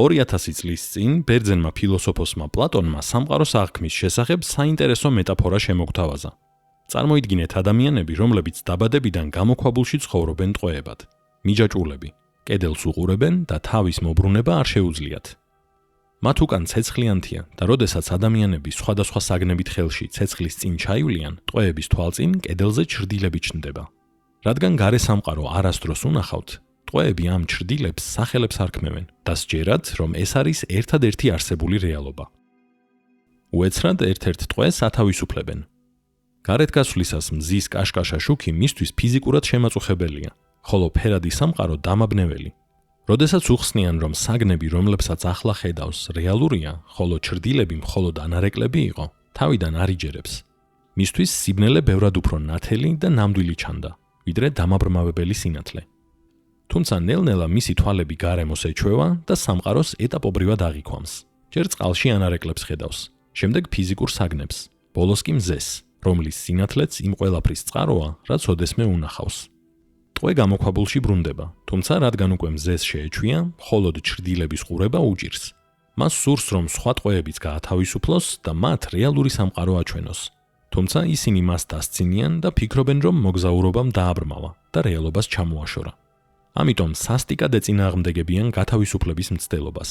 2000 წლის წინ ბერძენმა ფილოსოფოსმა პლატონმა სამყაროს აღქმის შესახებ საინტერესო მეტაფორა შემოგთავაზა. წარმოიდგინეთ ადამიანები, რომლებიც დაბადებიდან გამოქვაბულში ცხოვრობენ ტყვეებად. მიჯაჭვულები, კედელს უყურებენ და თავის მობრუნება არ შეუძლიათ. მათ უკან ცეცხლიანთია და როდესაც ადამიანები სხვადასხვა საგნებით ხელში ცეცხლის წინ ჩაივლიან, ტყვეების თვალწინ კედელზე ჩრდილები ჩნდება. რადგან გარე სამყარო არასდროს უნახავთ, ტყვეები ამ ჩრდილებს სახელებს არქმევენ და სჯერათ, რომ ეს არის ერთადერთი არსებული რეალობა. უეცრად ერთ-ერთ ტყვეს ათავისუფლებენ. გარეთ გასვლისას მზის კაშკაშა შუქი მისთვის ფიზიკურად შემაწუხებელია, ხოლო ფერადი სამყარო დამაბნეველი. როდესაც უხსნიან, რომ საგნები, რომლებსაც ახლა ხედავს, რეალურია, ხოლო ჩრდილები მხოლოდ ანარეკლები იყო, თავიდან არ იჯერებს. მისთვის სიბნელე ბევრად უფრო ნათელი და ნამდვილი ჩანდა, ვიდრე დამაბრმავებელი სინათლე. თუმცა ნელ-ნელა მისი თვალები გარემოს ეჩვევა და სამყაროს ეტაპობრივად აღიქვამს. ჯერ წყალში ანარეკლებს ხედავს, შემდეგ ფიზიკურ საგნებს, ბოლოს კი მზეს, რომლის სინათლეც იმ ყველაფრის წყაროა, რაც ოდესმე უნახავს. ტყვე გამოქვაბულში ბრუნდება, თუმცა რადგან უკვე მზეს შეეჩვია, მხოლოდ ჩრდილების ყურება უჭირს. მას სურს, რომ სხვა ტყვეებიც გაათავისუფლოს და მათ რეალური სამყარო აჩვენოს. თუმცა ისინი მას დასცინიან და ფიქრობენ, რომ მოგზაურობამ დააბრმავა და რეალობას ჩამოაშორა. ამიტომ სასტიკად ეწინააღმდეგებიან გათავისუფლების მცდელობას.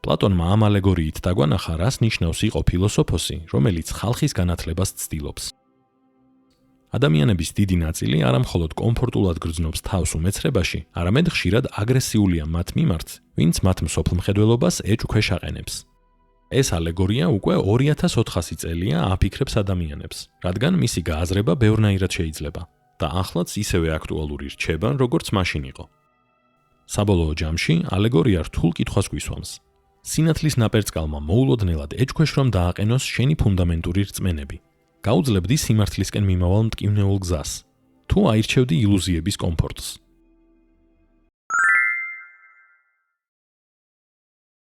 პლატონმა ამ ალეგორიით დაგვანახა, რას ნიშნავს იყო ფილოსოფოსი, რომელიც ხალხის განათლებას ცდილობს. ადამიანების დიდი ნაწილი არა მხოლოდ კომფორტულად გრძნობს თავს უმეცრებაში, არამედ ხშირად აგრესიულია მათ მიმართ, ვინც მათ მსოფლმხედველობას ეჭვქვეშ აყენებს. ეს ალეგორია უკვე 2400 წელია აფიქრებს ადამიანებს, რადგან მისი გააზრება ბევრნაირად შეიძლება და ახლაც ისევე აქტუალური რჩება, როგორც მაშინ იყო. საბოლოო ჯამში ალეგორია რთულ კითხვას გვისვამს. სინათლის ნაპერწკალმა მოულოდნელად ეჭვქვეშ რომ დააყენოს შენი ფუნდამენტური რწმენები. გაუძლებდი სიმართლისკენ მიმავალ მტკივნეულ გზას, თუ აირჩევდი ილუზიების კომფორტს.